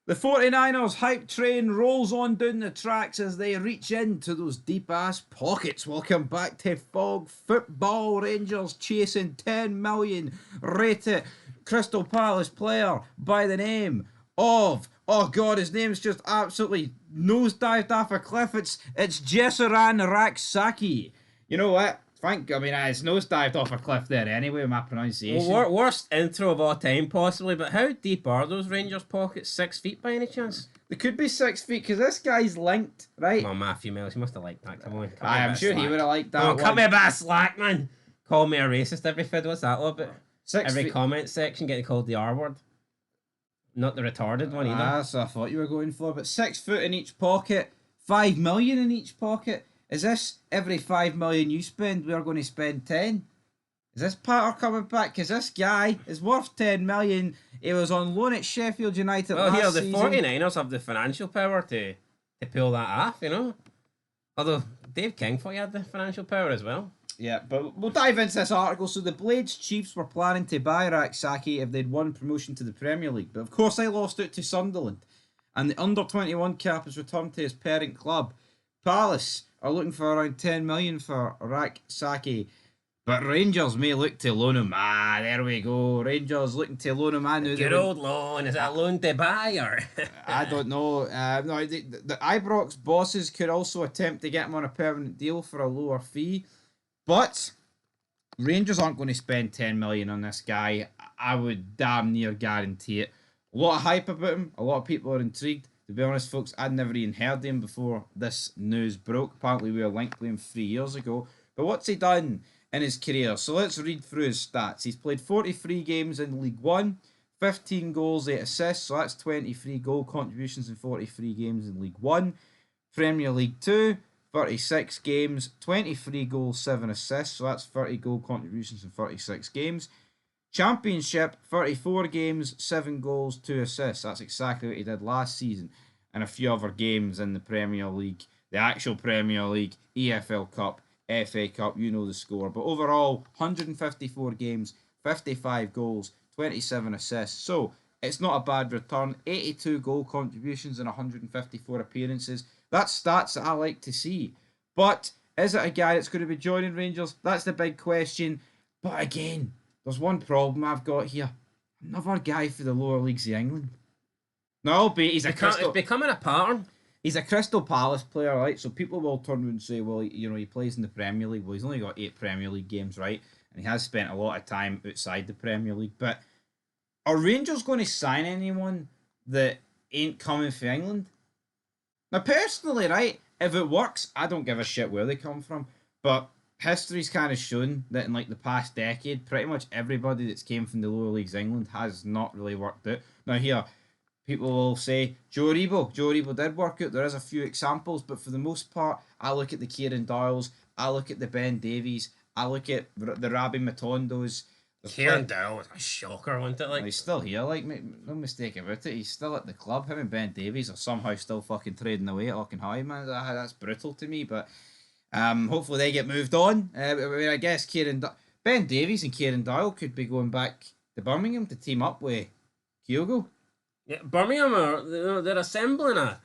The 49ers hype train rolls on down the tracks as they reach into those deep ass pockets. Welcome back to Fog Football. Rangers chasing 10 million rated Crystal Palace player by the name of, oh god, his name's just absolutely nosedived off a cliff. It's Jesurun Sakyi. You know what? It's nosedived off a cliff there anyway, my pronunciation. Well, worst intro of all time, possibly, but how deep are those Rangers pockets? 6 feet by any chance? They could be 6 feet because this guy's linked, right? Come on, Matthew Mills, you must have liked that. Come on. I'm sure he would have liked that. Come on, cut me a bit of slack, man. Call me a racist every vid. What's that all about? Every comment section getting called the R word. Not the retarded one either. That's what I thought you were going for. But 6 foot in each pocket, 5 million in each pocket. Is this every 5 million you spend, we're going to spend 10? Is this Patter coming back? Because this guy is worth 10 million. He was on loan at Sheffield United last season. Well, here, the 49ers have the financial power to pull that off, you know? Although, Dave King thought he had the financial power as well. Yeah, but we'll dive into this article. So the Blades Chiefs were planning to buy Sakyi if they'd won promotion to the Premier League. But of course they lost out to Sunderland. And the under-21 cap has returned to his parent club. Palace are looking for around 10 million for Sakyi. But Rangers may look to loan him. There we go. Rangers looking to loan him. Good old loan. Is that loan to buy or? I don't know. No, the Ibrox bosses could also attempt to get him on a permanent deal for a lower fee. But Rangers aren't going to spend 10 million on this guy. I would damn near guarantee it. A lot of hype about him. A lot of people are intrigued. To be honest, folks, I'd never even heard of him before this news broke. Apparently, we were linked with him 3 years ago. But what's he done in his career? So let's read through his stats. He's played 43 games in League One, 15 goals, 8 assists. So that's 23 goal contributions in 43 games in League One. Premier League 2, 36 games, 23 goals, 7 assists. So that's 30 goal contributions in 36 games. Championship, 34 games, 7 goals, 2 assists. That's exactly what he did last season. And a few other games in the Premier League, the actual Premier League, EFL Cup, FA Cup, you know the score. But overall, 154 games, 55 goals, 27 assists. So, it's not a bad return. 82 goal contributions in 154 appearances. That's stats that I like to see. But, is it a guy that's going to be joining Rangers? That's the big question. But again, there's one problem I've got here. Another guy for the lower leagues of England. No, but he's it's becoming a pattern. He's a Crystal Palace player, right? So people will turn around and say, well, you know, he plays in the Premier League. Well, he's only got 8 Premier League games, right? And he has spent a lot of time outside the Premier League. But are Rangers going to sign anyone that ain't coming for England? Now, personally, right, if it works, I don't give a shit where they come from. But history's kind of shown that in like the past decade, pretty much everybody that's came from the lower leagues of England has not really worked out. Now here, people will say Joe Rebo did work out. There is a few examples, but for the most part, I look at the Kieran Doyles, I look at the Ben Davies, I look at the Rabbi Matondos. Kieran Doyle was a shocker, wasn't it? Like, he's still here, like, no mistake about it. He's still at the club. Him and Ben Davies are somehow still fucking trading away at Auchenheim, man. That's brutal to me, but hopefully they get moved on. I guess Ben Davies and Kieran Doyle could be going back to Birmingham to team up with Kyogo. Yeah, Birmingham they're assembling a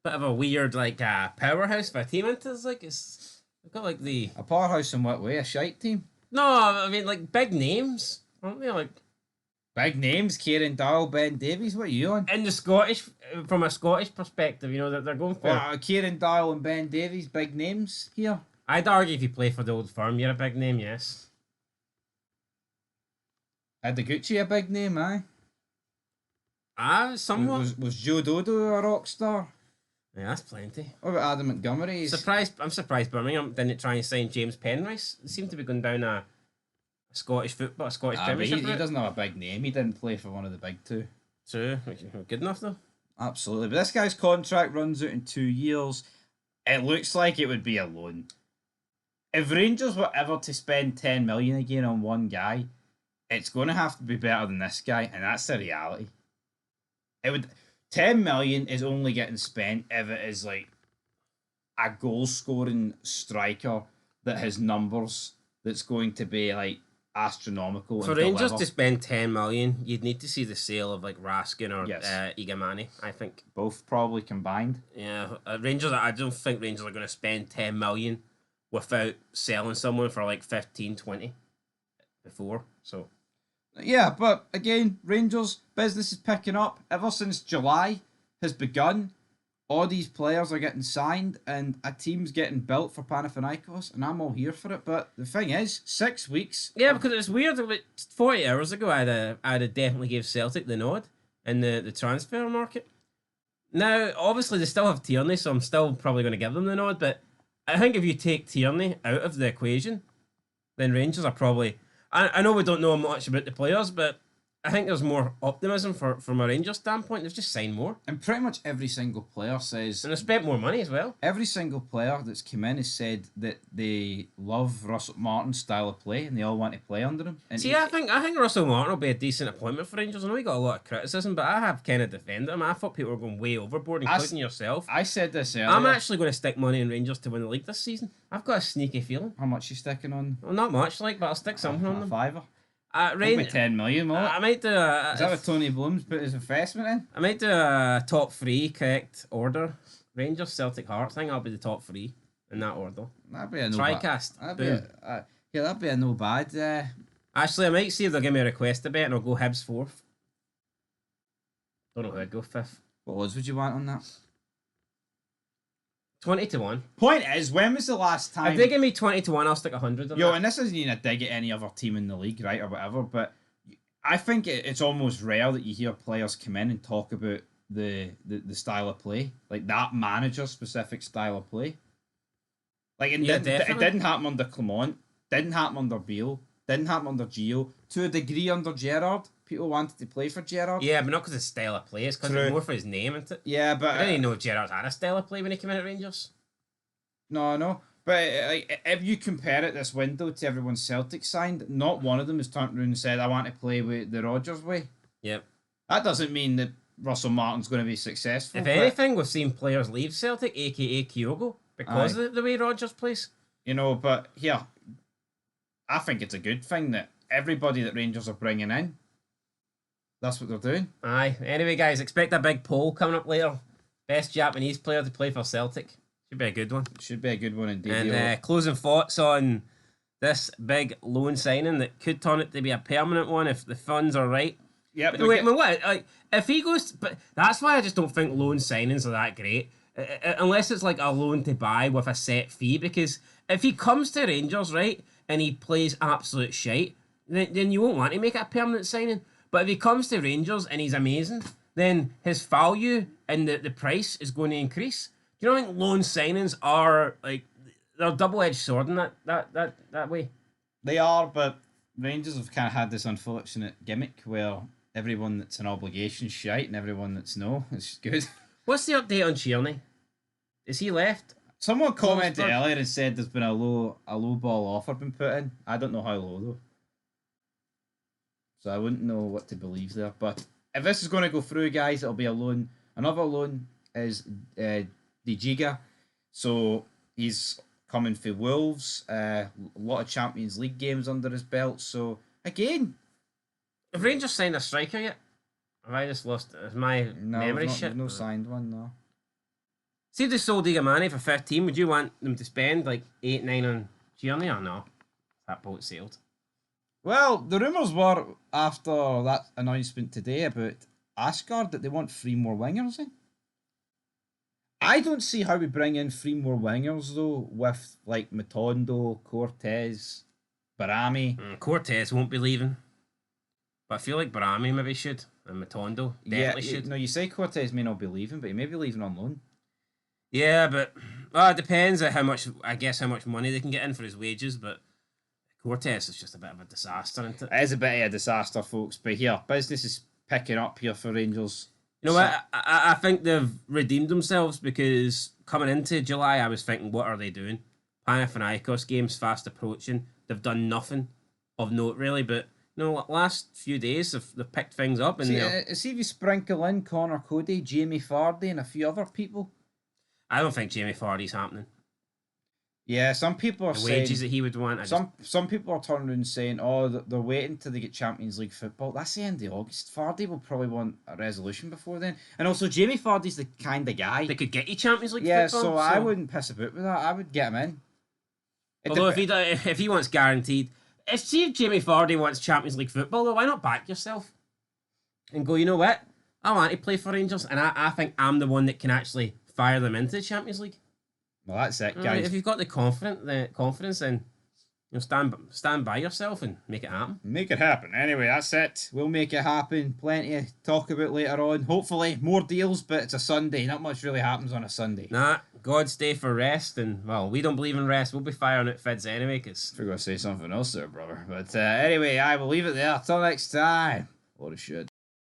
bit of a weird powerhouse for a team. They've got a powerhouse in what way? A shite team? No, I mean like big names, aren't they? Like big names, Kieran Doyle, Ben Davies. What are you on? In the Scottish, from a Scottish perspective, you know that they're going for. Kieran Doyle and Ben Davies, big names here. I'd argue if you play for the old firm, you're a big name, yes. Gucci a big name, aye? Somewhat. Was Joe Dodo a rock star? Yeah, that's plenty. What about Adam Montgomery? I'm surprised Birmingham didn't try and sign James Penrice. They seem to be going down a Scottish football, a Scottish Premiership. He doesn't have a big name. He didn't play for one of the big two. True. Good enough though. Absolutely. But this guy's contract runs out in 2 years. It looks like it would be a loan. If Rangers were ever to spend 10 million again on one guy, it's going to have to be better than this guy, and that's the reality. 10 million is only getting spent if it is like a goal scoring striker that has numbers that's going to be like astronomical. For Rangers to spend 10 million, you'd need to see the sale of like Raskin or Igamani, I think. Both probably combined. Yeah, Rangers. I don't think Rangers are going to spend 10 million without selling someone for like 15, 20 before. So, yeah, but again, Rangers business is picking up ever since July has begun. All these players are getting signed, and a team's getting built for Panathinaikos, and I'm all here for it. But the thing is, 6 weeks. Yeah, because it's weird. Like 40 hours ago, I'd have definitely gave Celtic the nod in the transfer market. Now, obviously, they still have Tierney, so I'm still probably going to give them the nod. But I think if you take Tierney out of the equation, then Rangers are probably. I know we don't know much about the players, but I think there's more optimism from a Rangers standpoint. They've just signed more. And pretty much every single player says... And they've spent more money as well. Every single player that's come in has said that they love Russell Martin's style of play and they all want to play under him. And see, I think Russell Martin will be a decent appointment for Rangers. I know he got a lot of criticism, but I have kind of defended him. I thought people were going way overboard, including yourself. I said this earlier. I'm actually going to stick money in Rangers to win the league this season. I've got a sneaky feeling. How much you sticking on? Well, not much, but I'll stick something on them. Fiver? Range 10 million, will it? I might do Is that what Tony Bloom's put his investment in? I might do a top 3 correct order. Rangers, Celtic, Hearts. I think I'll be the top 3 in that order. That'd be a no TriCast. That'd be a no bad. Actually, I might see if they'll give me a request a bet and I'll go Hibs 4th. Don't know who I'd go 5th. What odds would you want on that? 20-1. Point is, when was the last time... If they give me 20-1, I'll stick 100 on that. And this isn't even a dig at any other team in the league, right, or whatever, but I think it's almost rare that you hear players come in and talk about the style of play, like that manager-specific style of play. Like, it didn't happen under Clement, didn't happen under Beale, didn't happen under Gio, to a degree under Gerrard. People wanted to play for Gerrard. Yeah, but not because of style of play. It's because it's more for his name, isn't it? Yeah, but... I didn't even know Gerrard had a style of play when he came in at Rangers. No. But if you compare it this window to everyone Celtic signed, not one of them has turned around and said, I want to play with the Rodgers way. Yep. That doesn't mean that Russell Martin's going to be successful. If anything, we've seen players leave Celtic, a.k.a. Kyogo, because of the way Rodgers plays. But here, I think it's a good thing that everybody that Rangers are bringing in, that's what they're doing. Aye. Anyway, guys, expect a big poll coming up later. Best Japanese player to play for Celtic. Should be a good one. Should be a good one indeed. And closing thoughts on this big loan signing that could turn it to be a permanent one if the funds are right. Yeah. What? If he goes, but that's why I just don't think loan signings are that great, unless it's like a loan to buy with a set fee. Because if he comes to Rangers, right, and he plays absolute shite, then you won't want to make it a permanent signing. But if he comes to Rangers and he's amazing, then his value and the price is going to increase. Do you know, I think loan signings are like they're double-edged sword in that way. They are, but Rangers have kind of had this unfortunate gimmick where everyone that's an obligation is shite and everyone that's no is good. What's the update on Tierney? Is he left? Someone commented earlier and said there's been a low ball offer been put in. I don't know how low though, so I wouldn't know what to believe there. But if this is going to go through, guys, it'll be a loan. Another loan is Dijiga, so he's coming for Wolves. A lot of Champions League games under his belt. So again, have Rangers signed a striker yet? Have I just lost? Is my memory shit? No signed one, no. See if they sold Igamani for 15, would you want them to spend like 8-9 on Tierney or no? That boat sailed. Well, the rumours were after that announcement today about Asgard that they want 3 more wingers in. I don't see how we bring in 3 more wingers though with like Matondo, Cortez, Barami. Cortez won't be leaving. But I feel like Barami maybe should. And Matondo definitely should. No, you say Cortez may not be leaving, but he may be leaving on loan. Yeah, but it depends on how much money they can get in for his wages, but Cortez is just a bit of a disaster, isn't it? It is a bit of a disaster, folks, but here, business is picking up here for Rangers. You know what? I think they've redeemed themselves because coming into July, I was thinking, what are they doing? Panathinaikos game's fast approaching. They've done nothing of note, really, but last few days, they've picked things up. And see if you sprinkle in Connor Cody, Jamie Vardy, and a few other people. I don't think Jamie Vardy's happening. Yeah, some people are The saying wages that he would want. some people are turning around and saying, "Oh, they're waiting till they get Champions League football." That's the end of August. Vardy will probably want a resolution before then, and also Jamie Vardy's the kind of guy. They could get you Champions League Yeah, football. so I wouldn't piss about with that. I would get him in. Although if he wants guaranteed, if Jamie Vardy wants Champions League football, though, why not back yourself and go? You know what? I want to play for Rangers, and I think I'm the one that can actually fire them into the Champions League. Well, that's it, guys. Right, if you've got the confidence, then stand by yourself and make it happen. Make it happen. Anyway, that's it. We'll make it happen. Plenty to talk about later on. Hopefully, more deals, but it's a Sunday. Not much really happens on a Sunday. Nah, God's day for rest, and well, we don't believe in rest. We'll be firing at Fids anyway, because... I forgot to say something else there, brother. But anyway, I will leave it there. Till next time. What a shit.